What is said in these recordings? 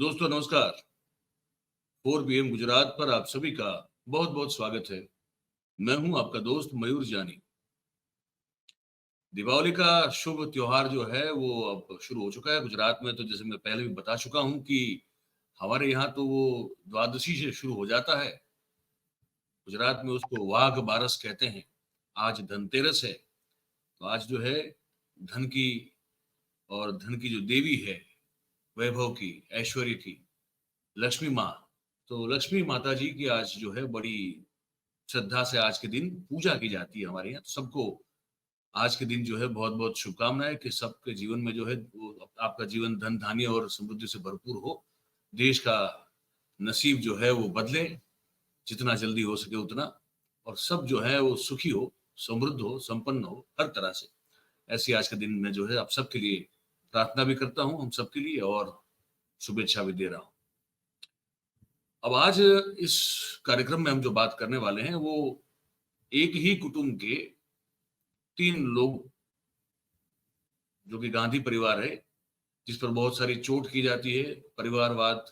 दोस्तों नमस्कार। 4 PM गुजरात पर आप सभी का बहुत बहुत स्वागत है। मैं हूं आपका दोस्त मयूर जानी। दीपावली का शुभ त्योहार जो है वो अब शुरू हो चुका है गुजरात में। तो जैसे मैं पहले भी बता चुका हूं कि हमारे यहाँ तो वो द्वादशी से शुरू हो जाता है। गुजरात में उसको वाघ बारस कहते हैं। आज धनतेरस है, तो आज जो है धन की और धन की जो देवी है, वैभव की, ऐश्वर्य की, लक्ष्मी माँ, तो लक्ष्मी माता जी की आज जो है बड़ी श्रद्धा से आज के दिन पूजा की जाती है हमारे यहाँ। तो सबको आज के दिन जो है बहुत बहुत शुभकामनाएं कि सबके जीवन में जो है वो आपका जीवन धन धान्य और समृद्धि से भरपूर हो। देश का नसीब जो है वो बदले जितना जल्दी हो सके उतना, और सब जो है वो सुखी हो, समृद्ध हो, संपन्न हो हर तरह से। ऐसी आज के दिन में जो है आप सबके लिए प्रार्थना भी करता हूँ, हम सबके लिए, और शुभेच्छा भी दे रहा हूँ। अब आज इस कार्यक्रम में हम जो बात करने वाले हैं वो एक ही कुटुंब के 3 लोग, जो कि गांधी परिवार है, जिस पर बहुत सारी चोट की जाती है परिवारवाद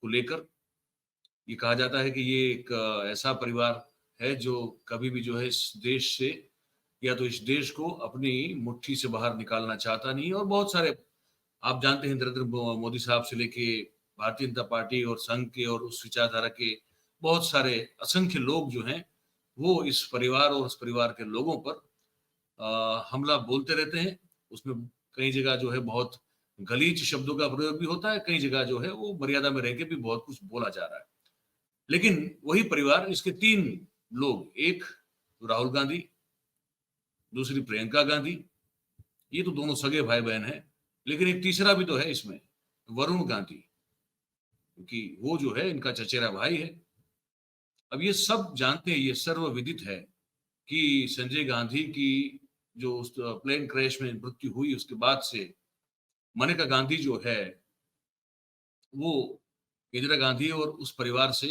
को लेकर। ये कहा जाता है कि ये एक ऐसा परिवार है जो कभी भी जो है इस देश से, या तो इस देश को अपनी मुट्ठी से बाहर निकालना चाहता नहीं। और बहुत सारे आप जानते हैं, नरेंद्र मोदी साहब से लेके भारतीय जनता पार्टी और संघ के और उस विचारधारा के बहुत सारे असंख्य लोग जो हैं वो इस परिवार और उस परिवार के लोगों पर हमला बोलते रहते हैं। उसमें कई जगह जो है बहुत गलीच शब्दों का प्रयोग भी होता है, कई जगह जो है वो मर्यादा में रह के भी बहुत कुछ बोला जा रहा है। लेकिन वही परिवार, इसके 3 लोग, एक राहुल गांधी, दूसरी प्रियंका गांधी, ये तो दोनों सगे भाई बहन हैं। लेकिन एक तीसरा भी तो है इसमें, वरुण गांधी, क्योंकि वो जो है इनका चचेरा भाई है। अब ये सब जानते हैं, ये सर्वविदित है कि संजय गांधी की जो उस प्लेन क्रैश में मृत्यु हुई उसके बाद से मनेका गांधी जो है वो इंदिरा गांधी और उस परिवार से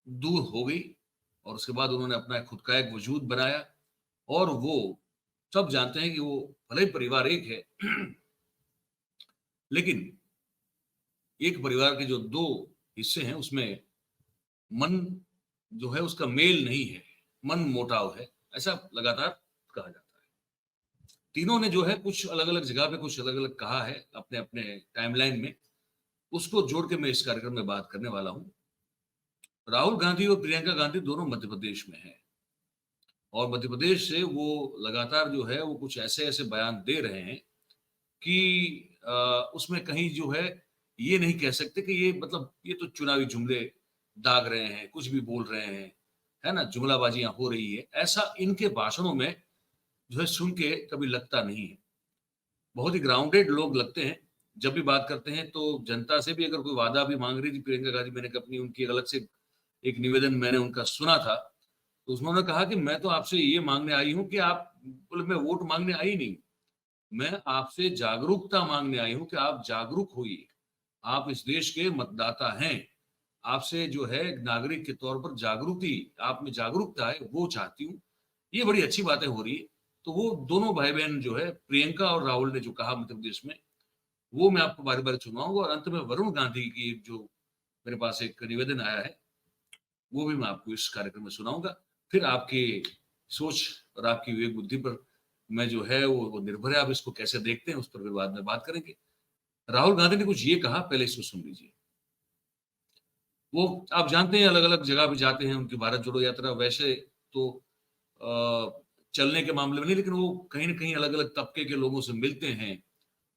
दूर हो गई, और उसके बाद उन्होंने अपना खुद का एक वजूद बनाया। और वो सब जानते हैं कि वो भले ही परिवार एक है लेकिन एक परिवार के जो 2 हिस्से हैं उसमें मन जो है उसका मेल नहीं है, मन मोटाव है, ऐसा लगातार कहा जाता है। तीनों ने जो है कुछ अलग अलग जगह पे कुछ अलग अलग कहा है अपने अपने टाइमलाइन में, उसको जोड़ के मैं इस कार्यक्रम में बात करने वाला हूं। राहुल गांधी और प्रियंका गांधी दोनों मध्य प्रदेश में हैं, और मध्य प्रदेश से वो लगातार जो है वो कुछ ऐसे ऐसे बयान दे रहे हैं कि उसमें कहीं जो है ये नहीं कह सकते कि ये मतलब ये तो चुनावी जुमले दाग रहे हैं, कुछ भी बोल रहे हैं, है ना, जुमलाबाजियां हो रही है, ऐसा इनके भाषणों में जो है सुन के कभी लगता नहीं है। बहुत ही ग्राउंडेड लोग लगते हैं। जब भी बात करते हैं तो जनता से भी अगर कोई वादा भी मांग रही थी प्रियंका गांधी, मैंने अपनी उनकी अलग से एक निवेदन मैंने उनका सुना था, तो उन्होंने कहा कि मैं तो आपसे ये मांगने आई हूं कि आप, बोले मैं वोट मांगने आई नहीं, मैं आपसे जागरूकता मांगने आई हूं कि आप जागरूक होइए। आप इस देश के मतदाता हैं, आपसे जो है नागरिक के तौर पर जागृति, आप में जागरूकता है, वो चाहती हूँ। ये बड़ी अच्छी बातें हो रही है। तो वो दोनों भाई बहन जो है, प्रियंका और राहुल ने जो कहा मध्य प्रदेश में, वो मैं आपको बारी बारी सुनाऊंगा। और अंत में वरुण गांधी की जो मेरे पास एक निवेदन आया है वो भी मैं आपको इस कार्यक्रम में सुनाऊंगा। फिर आपकी सोच और आपकी विवेक बुद्धि पर मैं जो है वो निर्भर है, आप इसको कैसे देखते हैं उस पर भी बाद में बात करेंगे। राहुल गांधी ने कुछ ये कहा, पहले इसको सुन लीजिए। वो आप जानते हैं अलग अलग जगह पे जाते हैं, उनकी भारत जोड़ो यात्रा वैसे तो चलने के मामले में नहीं, लेकिन वो कहीं ना कहीं अलग अलग तबके के लोगों से मिलते हैं,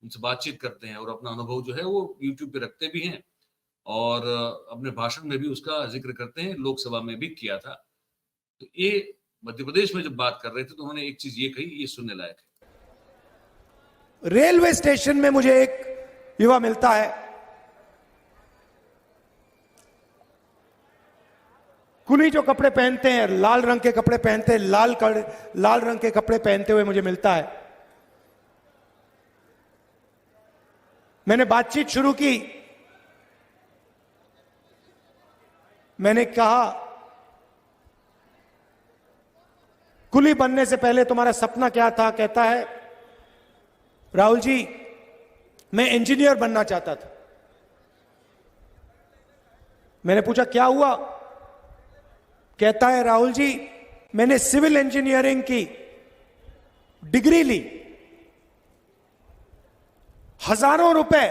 उनसे बातचीत करते हैं और अपना अनुभव जो है वो यूट्यूब पे रखते भी हैं, और अपने भाषण में भी उसका जिक्र करते हैं, लोकसभा में भी किया था। तो ये मध्य प्रदेश में जब बात कर रहे थे तो उन्होंने एक चीज ये कही, ये सुनने लायक है। रेलवे स्टेशन में मुझे एक युवा मिलता है, कुली जो कपड़े पहनते हैं, लाल रंग के कपड़े पहनते हैं, लाल रंग के कपड़े पहनते हुए मुझे मिलता है। मैंने बातचीत शुरू की। मैंने कहा, कुली बनने से पहले तुम्हारा सपना क्या था? कहता है, राहुल जी मैं इंजीनियर बनना चाहता था। मैंने पूछा क्या हुआ? कहता है राहुल जी, मैंने सिविल इंजीनियरिंग की डिग्री ली, हजारों रुपए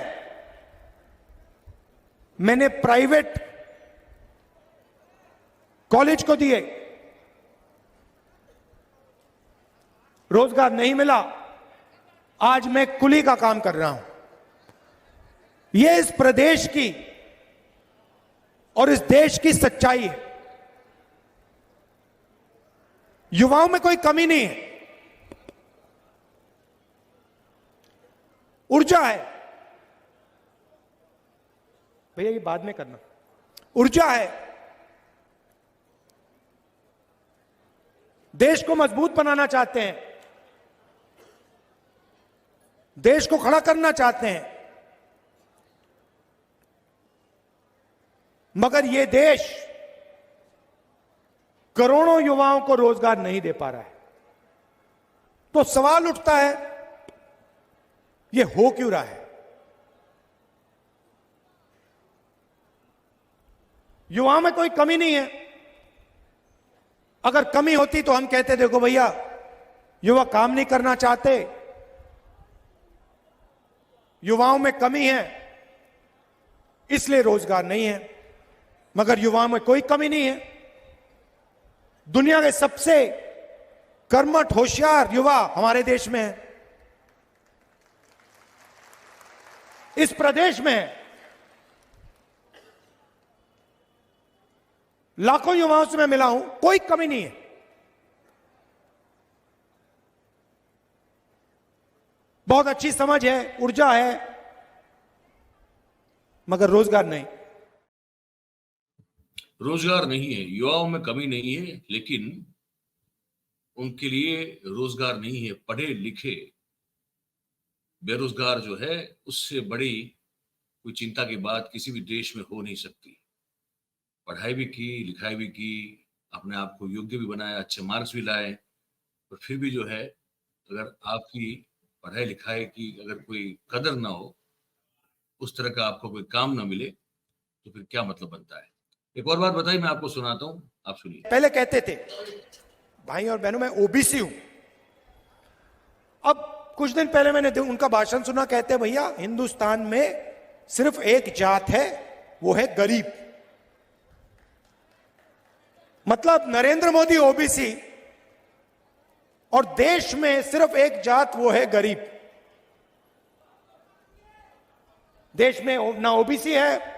मैंने प्राइवेट कॉलेज को दिए, रोजगार नहीं मिला, आज मैं कुली का काम कर रहा हूं। यह इस प्रदेश की और इस देश की सच्चाई है। युवाओं में कोई कमी नहीं है, ऊर्जा है। भैया ये बाद में करना। ऊर्जा है, देश को मजबूत बनाना चाहते हैं, देश को खड़ा करना चाहते हैं, मगर यह देश करोड़ों युवाओं को रोजगार नहीं दे पा रहा है। तो सवाल उठता है, यह हो क्यों रहा है? युवाओं में कोई कमी नहीं है। अगर कमी होती तो हम कहते देखो भैया, युवा काम नहीं करना चाहते, युवाओं में कमी है इसलिए रोजगार नहीं है। मगर युवाओं में कोई कमी नहीं है। दुनिया के सबसे कर्मठ होशियार युवा हमारे देश में है, इस प्रदेश में है। लाखों युवाओं से मैं मिला हूं, कोई कमी नहीं है। बहुत अच्छी समझ है, ऊर्जा है, मगर रोजगार नहीं। रोजगार नहीं है, युवाओं में कमी नहीं है, लेकिन उनके लिए रोजगार नहीं है। पढ़े लिखे बेरोजगार जो है, उससे बड़ी कोई चिंता की बात किसी भी देश में हो नहीं सकती। पढ़ाई भी की, लिखाई भी की, अपने आप को योग्य भी बनाया, अच्छे मार्क्स भी लाए, पर फिर भी जो है, अगर आपकी पढ़ाई लिखाई की अगर कोई कदर ना हो, उस तरह का आपको कोई काम ना मिले, तो फिर क्या मतलब बनता है। एक और बात बताइए, मैं आपको सुनाता हूं, आप सुनिए। पहले कहते थे भाई और बहनों मैं ओबीसी हूं, अब कुछ दिन पहले मैंने उनका भाषण सुना, कहते भैया हिंदुस्तान में सिर्फ एक जात है, वो है गरीब। मतलब नरेंद्र मोदी ओबीसी और देश में सिर्फ एक जात, वो है गरीब। देश में ना ओबीसी है,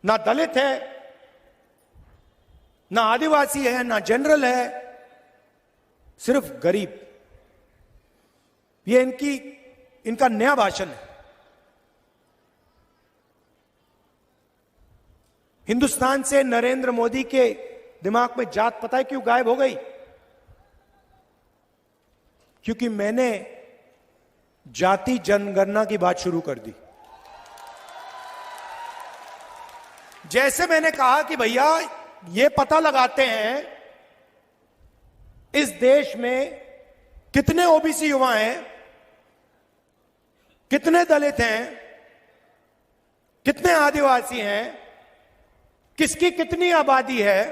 ना दलित है, ना आदिवासी है, ना जनरल है, सिर्फ गरीब। ये इनका नया भाषण है। हिंदुस्तान से नरेंद्र मोदी के दिमाग में जात पता है क्यों गायब हो गई? क्योंकि मैंने जाति जनगणना की बात शुरू कर दी। जैसे मैंने कहा कि भैया ये पता लगाते हैं इस देश में कितने ओबीसी युवा हैं, कितने दलित हैं, कितने आदिवासी हैं, किसकी कितनी आबादी है।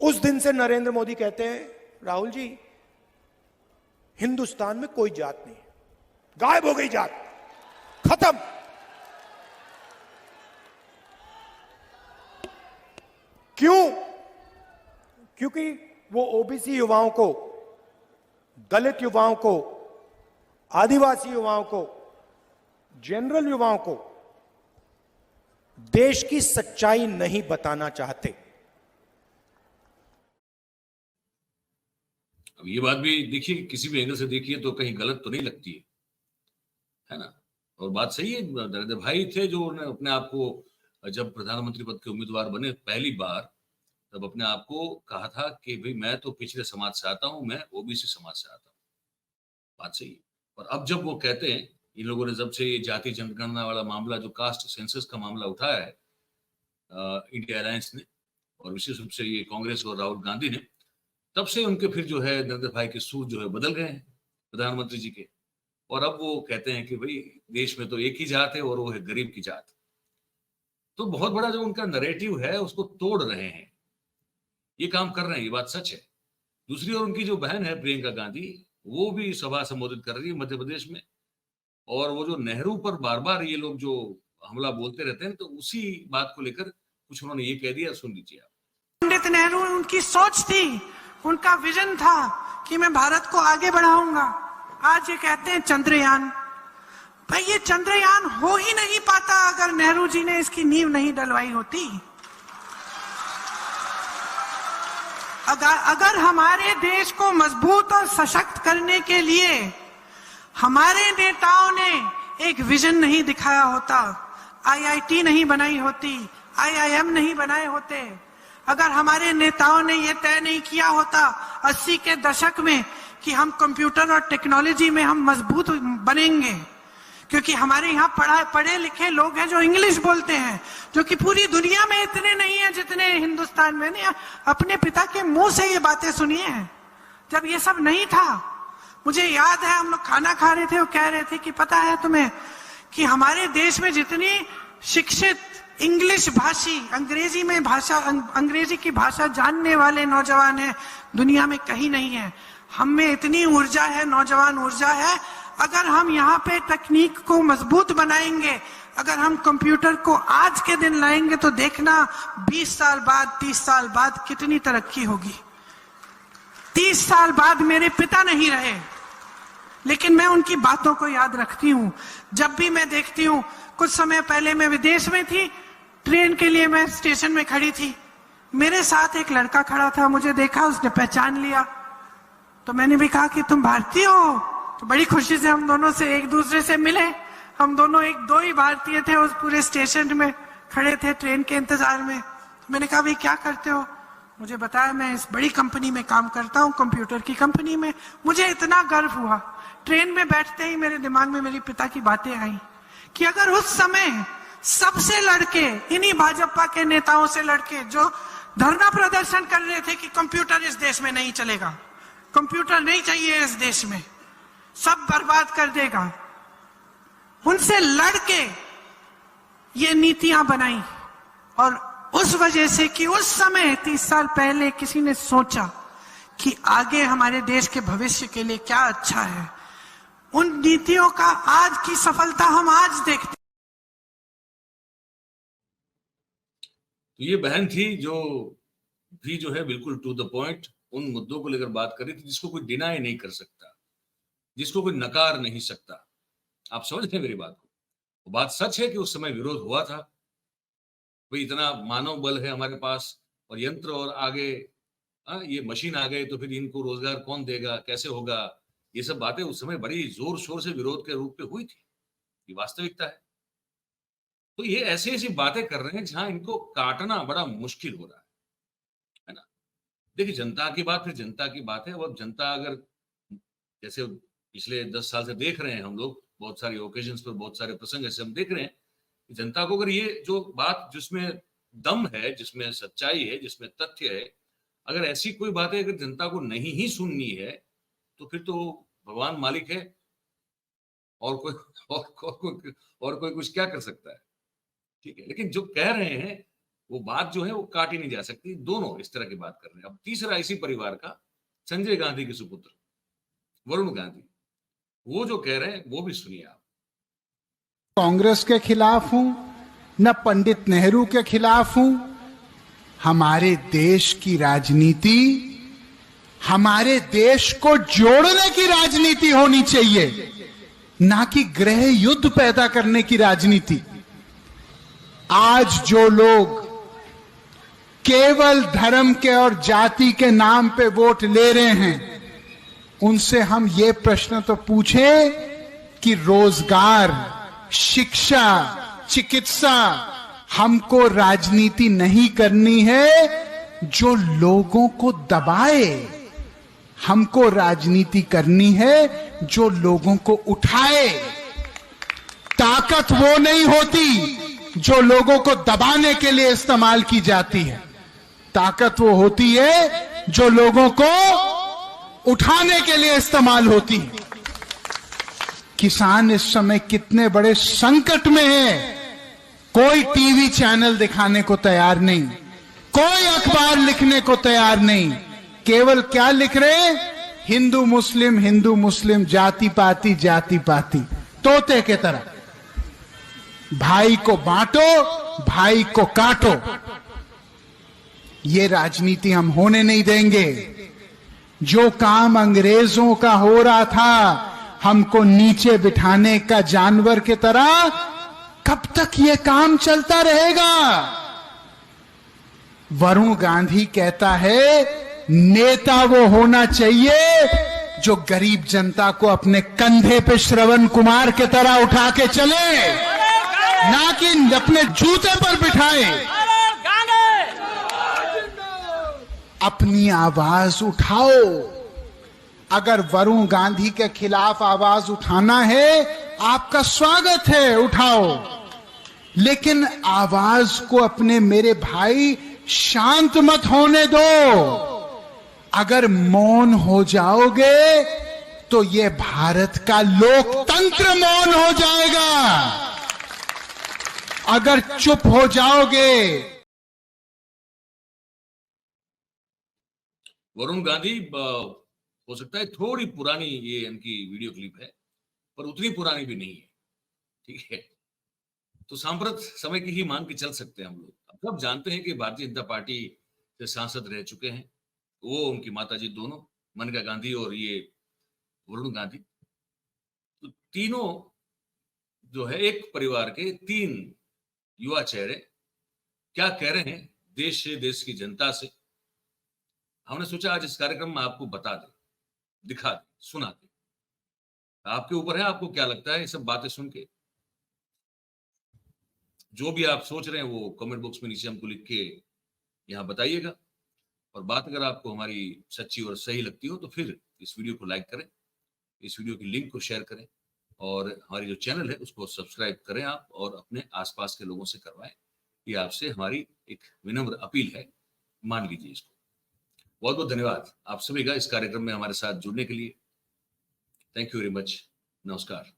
उस दिन से नरेंद्र मोदी कहते हैं राहुल जी हिंदुस्तान में कोई जात नहीं है, गायब हो गई जात, खत्म। क्यों? क्योंकि वो ओबीसी युवाओं को, दलित युवाओं को, आदिवासी युवाओं को, जनरल युवाओं को देश की सच्चाई नहीं बताना चाहते। अब ये बात भी देखिए, किसी भी एंगल से देखिए तो कहीं गलत तो नहीं लगती है ना। और बात सही है, नरेंद्र भाई थे जो अपने आप को जब प्रधानमंत्री पद के उम्मीदवार बने पहली बार, तब अपने आप को कहा था कि भाई मैं तो पिछड़े समाज से आता हूं, मैं ओबीसी समाज से आता हूं। बात सही है। और अब जब वो कहते हैं, इन लोगों ने जब से ये जाति जनगणना वाला मामला, जो कास्ट सेंसस का मामला उठाया है इंडिया अलायंस ने, और विशेष रूप से ये कांग्रेस और राहुल गांधी ने, तब से उनके फिर जो है नरेंद्र भाई के सूर जो है बदल गए हैं प्रधानमंत्री जी के। और अब वो कहते हैं कि भाई देश में तो एक ही जात है और वो है गरीब की जात। तो बहुत बड़ा जो उनका नैरेटिव है उसको तोड़ रहे हैं, ये काम कर रहे हैं, ये बात सच है। दूसरी ओर उनकी जो बहन है प्रियंका गांधी, वो भी सभा संबोधित कर रही है मध्य प्रदेश में, और वो जो नेहरू पर बार बार ये लोग जो हमला बोलते रहते हैं, तो उसी बात को लेकर कुछ उन्होंने ये कह दिया, सुन लीजिए आप। पंडित नेहरू, उनकी सोच थी, उनका विजन था कि मैं भारत को आगे बढ़ाऊंगा। आज ये कहते हैं चंद्रयान, भाई ये चंद्रयान हो ही नहीं पाता अगर नेहरू जी ने इसकी नींव नहीं डलवाई होती। अगर हमारे देश को मजबूत और सशक्त करने के लिए हमारे नेताओं ने एक विजन नहीं दिखाया होता, आईआईटी नहीं बनाई होती, आईआईएम नहीं बनाए होते, अगर हमारे नेताओं ने यह तय नहीं किया होता 80 के दशक में कि हम कंप्यूटर और टेक्नोलॉजी में हम मजबूत बनेंगे, क्योंकि हमारे यहाँ पढ़े लिखे लोग हैं जो इंग्लिश बोलते हैं, जो कि पूरी दुनिया में इतने नहीं है जितने हिंदुस्तान में। नहीं, अपने पिता के मुंह से ये बातें सुनी है। जब ये सब नहीं था, मुझे याद है हम लोग खाना खा रहे थे, वो कह रहे थे कि पता है तुम्हें कि हमारे देश में जितनी शिक्षित इंग्लिश भाषी, अंग्रेजी की भाषा जानने वाले नौजवान हैं दुनिया में कहीं नहीं है। हम में इतनी ऊर्जा है, नौजवान ऊर्जा है। अगर हम यहाँ पे तकनीक को मजबूत बनाएंगे, अगर हम कंप्यूटर को आज के दिन लाएंगे, तो देखना 20 साल बाद, 30 साल बाद कितनी तरक्की होगी। 30 साल बाद मेरे पिता नहीं रहे, लेकिन मैं उनकी बातों को याद रखती हूँ। जब भी मैं देखती हूँ, कुछ समय पहले मैं विदेश में थी, ट्रेन के लिए मैं स्टेशन में खड़ी थी, मेरे साथ एक लड़का खड़ा था, मुझे देखा, उसने पहचान लिया, तो मैंने भी कहा कि तुम भारतीय हो। तो बड़ी खुशी से हम दोनों से एक दूसरे से मिले। हम दोनों दो ही भारतीय थे, उस पूरे स्टेशन में खड़े थे ट्रेन के इंतजार में। तो मैंने कहा भाई क्या करते हो? मुझे बताया मैं इस बड़ी कंपनी में काम करता हूँ, कंप्यूटर की कंपनी में। मुझे इतना गर्व हुआ, ट्रेन में बैठते ही मेरे दिमाग में मेरे पिता की बातें आई कि अगर उस समय सबसे लड़के, इन्हीं भाजपा के नेताओं से लड़के जो धरना प्रदर्शन कर रहे थे कि कंप्यूटर इस देश में नहीं चलेगा, कंप्यूटर नहीं चाहिए इस देश में, सब बर्बाद कर देगा, उनसे लड़के ये नीतियां बनाई। और उस वजह से कि उस समय 30 साल पहले किसी ने सोचा कि आगे हमारे देश के भविष्य के लिए क्या अच्छा है, उन नीतियों का आज की सफलता हम आज देखते हैं। तो ये बहन थी जो भी जो है बिल्कुल टू द पॉइंट उन मुद्दों को लेकर बात कर रही थी जिसको कोई डिनाई नहीं कर सकता, जिसको कोई नकार नहीं सकता। आप समझ रहे मेरी बात को? वो बात सच है कि उस समय विरोध हुआ था, भाई इतना मानव बल है हमारे पास और यंत्र, और आगे ये मशीन आ गए तो फिर इनको रोजगार कौन देगा, कैसे होगा, ये सब बातें उस समय बड़ी जोर शोर से विरोध के रूप में हुई थी। ये वास्तविकता है। तो ये ऐसी ऐसी बातें कर रहे हैं जहां इनको काटना बड़ा मुश्किल हो रहा है ना। देखिए, जनता की बात फिर जनता की बात है। अब जनता अगर जैसे पिछले 10 साल से देख रहे हैं हम लोग, बहुत सारे ओकेजन्स पर बहुत सारे प्रसंग ऐसे हम देख रहे हैं, जनता को अगर ये जो बात जिसमें दम है, जिसमें सच्चाई है, जिसमें तथ्य है, अगर ऐसी कोई बातें अगर जनता को नहीं ही सुननी है, तो फिर तो भगवान मालिक है और कोई कुछ क्या कर सकता है। ठीक है, लेकिन जो कह रहे हैं वो बात जो है वो काटी नहीं जा सकती। दोनों इस तरह की बात कर रहे हैं। अब तीसरा इसी परिवार का संजय गांधी के सुपुत्र वरुण गांधी, वो जो कह रहे हैं वो भी सुनिए आप। कांग्रेस के खिलाफ हूं, न पंडित नेहरू के खिलाफ हूं। हमारे देश की राजनीति, हमारे देश को जोड़ने की राजनीति होनी चाहिए, ना कि गृह युद्ध पैदा करने की राजनीति। आज जो लोग केवल धर्म के और जाति के नाम पे वोट ले रहे हैं, उनसे हम ये प्रश्न तो पूछें कि रोजगार, शिक्षा, चिकित्सा, हमको राजनीति नहीं करनी है जो लोगों को दबाए, हमको राजनीति करनी है जो लोगों को उठाए। ताकत वो नहीं होती जो लोगों को दबाने के लिए इस्तेमाल की जाती है, ताकत वो होती है जो लोगों को उठाने के लिए इस्तेमाल होती है। किसान इस समय कितने बड़े संकट में है, कोई टीवी चैनल दिखाने को तैयार नहीं, कोई अखबार लिखने को तैयार नहीं। केवल क्या लिख रहे हैं? हिंदू मुस्लिम, जाति पाति, तोते के तरह। भाई को बांटो, भाई को काटो। ये राजनीति हम होने नहीं देंगे। जो काम अंग्रेजों का हो रहा था, हमको नीचे बिठाने का जानवर की तरह, कब तक ये काम चलता रहेगा? वरुण गांधी कहता है नेता वो होना चाहिए जो गरीब जनता को अपने कंधे पे श्रवण कुमार की तरह उठा के चले, ना कि अपने जूते पर बिठाए। अपनी आवाज उठाओ। अगर वरुण गांधी के खिलाफ आवाज उठाना है, आपका स्वागत है, उठाओ। लेकिन आवाज को अपने मेरे भाई शांत मत होने दो। अगर मौन हो जाओगे तो ये भारत का लोकतंत्र मौन हो जाएगा। अगर चुप हो जाओगे। वरुण गांधी हो सकता है थोड़ी पुरानी ये इनकी वीडियो क्लिप है, पर उतनी पुरानी भी नहीं है, ठीक है। तो सांप्रत समय की ही मान के चल सकते हैं हम लोग। अब सब जानते हैं कि भारतीय जनता पार्टी से सांसद रह चुके हैं वो, उनकी माताजी दोनों, मनका गांधी और ये वरुण गांधी। तो तीनों जो है एक परिवार के तीन युवा चेहरे क्या कह रहे हैं देश से, देश की जनता से। हमने सोचा आज इस कार्यक्रम में आपको बता दें, दिखा दें, सुना दें। आपके ऊपर है, आपको क्या लगता है ये सब बातें सुन के। जो भी आप सोच रहे हैं वो कमेंट बॉक्स में नीचे हमको लिख के यहाँ बताइएगा। और बात अगर आपको हमारी सच्ची और सही लगती हो तो फिर इस वीडियो को लाइक करें, इस वीडियो की लिंक को शेयर करें और हमारी जो चैनल है उसको सब्सक्राइब करें आप, और अपने आसपास के लोगों से करवाएं। ये आपसे हमारी एक विनम्र अपील है, मान लीजिए इसको। बहुत बहुत धन्यवाद आप सभी का इस कार्यक्रम में हमारे साथ जुड़ने के लिए। Thank you very much. नमस्कार।